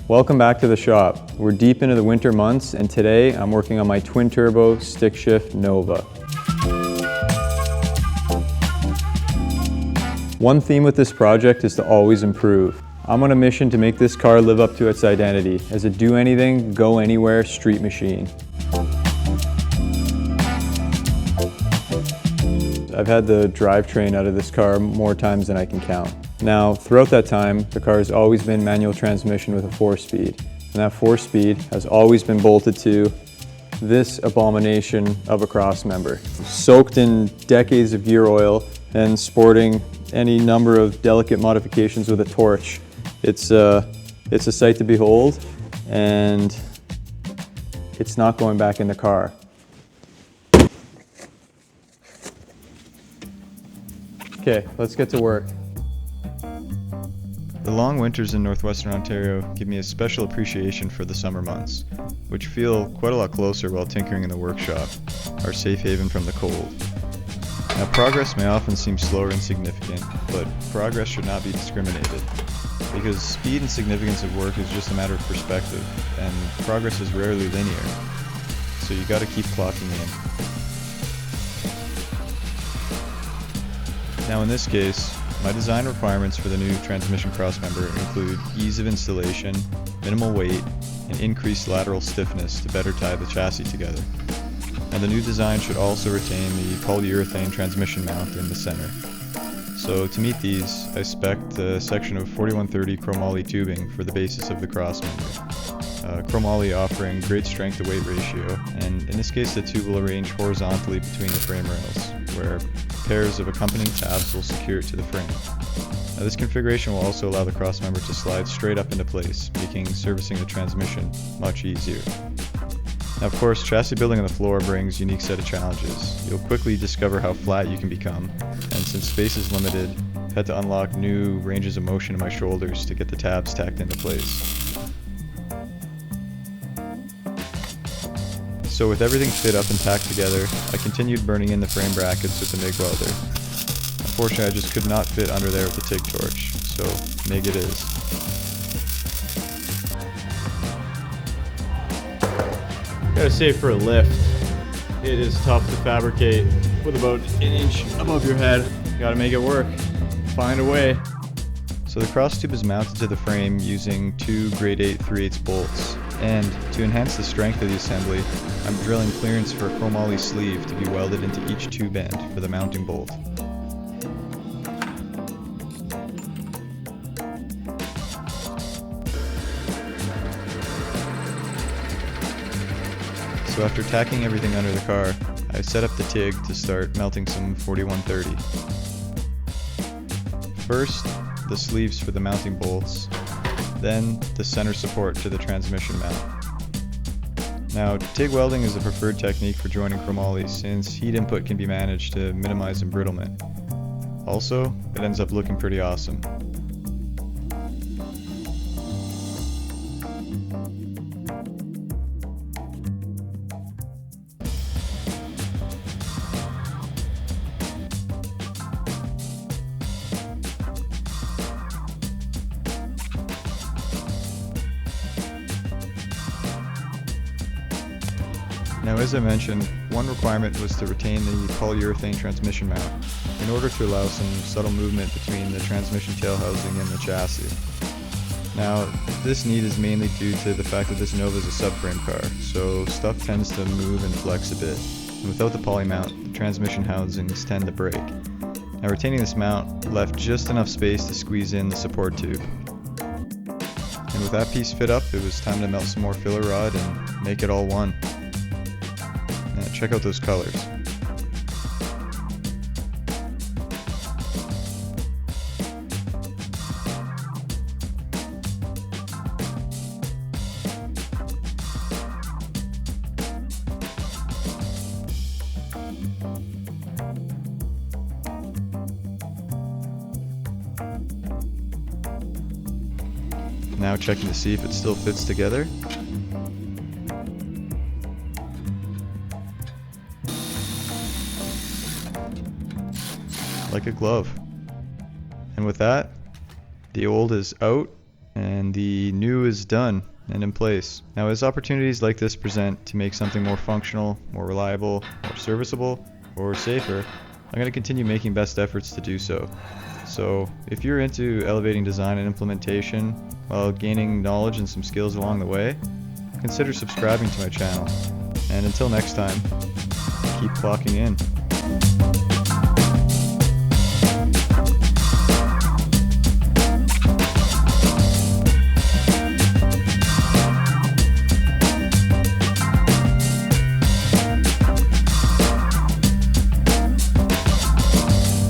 Welcome back to the shop. We're deep into the winter months and today I'm working on my twin turbo stick shift Nova. One theme with this project is to always improve. I'm on a mission to make this car live up to its identity as a do anything, go anywhere street machine. I've had the drivetrain out of this car more times than I can count. Now, throughout that time, the car has always been manual transmission with a 4-speed. And that 4-speed has always been bolted to this abomination of a crossmember. Soaked in decades of gear oil and sporting any number of delicate modifications with a torch. It's a sight to behold, and it's not going back in the car. Okay, let's get to work. The long winters in northwestern Ontario give me a special appreciation for the summer months, which feel quite a lot closer while tinkering in the workshop, our safe haven from the cold. Now, progress may often seem slow or insignificant, but progress should not be discriminated, because speed and significance of work is just a matter of perspective, and progress is rarely linear, so you gotta keep clocking in. Now in this case, my design requirements for the new transmission crossmember include ease of installation, minimal weight, and increased lateral stiffness to better tie the chassis together. And the new design should also retain the polyurethane transmission mount in the center. So to meet these, I spec'd the section of 4130 chromoly tubing for the basis of the crossmember. Chromoly offering great strength to weight ratio, and in this case the tube will arrange horizontally between the frame rails, where pairs of accompanying tabs will secure it to the frame. Now, this configuration will also allow the crossmember to slide straight up into place, making servicing the transmission much easier. Now, of course, chassis building on the floor brings a unique set of challenges. You'll quickly discover how flat you can become, and since space is limited, I've had to unlock new ranges of motion in my shoulders to get the tabs tacked into place. So with everything fit up and tacked together, I continued burning in the frame brackets with the MIG welder. Unfortunately, I just could not fit under there with the TIG torch, so MIG it is. Gotta say, for a lift, it is tough to fabricate with about an inch above your head. Gotta make it work. Find a way. So the cross tube is mounted to the frame using two grade 8 3/8 bolts. And to enhance the strength of the assembly, I'm drilling clearance for a chromoly sleeve to be welded into each tube end for the mounting bolt. So after tacking everything under the car, I set up the TIG to start melting some 4130. First, the sleeves for the mounting bolts, then the center support to the transmission mount. Now, TIG welding is the preferred technique for joining chromoly since heat input can be managed to minimize embrittlement. Also, it ends up looking pretty awesome. Now, as I mentioned, one requirement was to retain the polyurethane transmission mount in order to allow some subtle movement between the transmission tail housing and the chassis. Now, this need is mainly due to the fact that this Nova is a subframe car, so stuff tends to move and flex a bit, and without the poly mount, the transmission housings tend to break. Now, retaining this mount left just enough space to squeeze in the support tube. And with that piece fit up, it was time to melt some more filler rod and make it all one. Check out those colors. Now checking to see if it still fits together. Like a glove. And with that, the old is out and the new is done and in place. Now, as opportunities like this present to make something more functional, more reliable, more serviceable, or safer, I'm going to continue making best efforts to do so. So if you're into elevating design and implementation while gaining knowledge and some skills along the way, consider subscribing to my channel. And until next time, keep clocking in.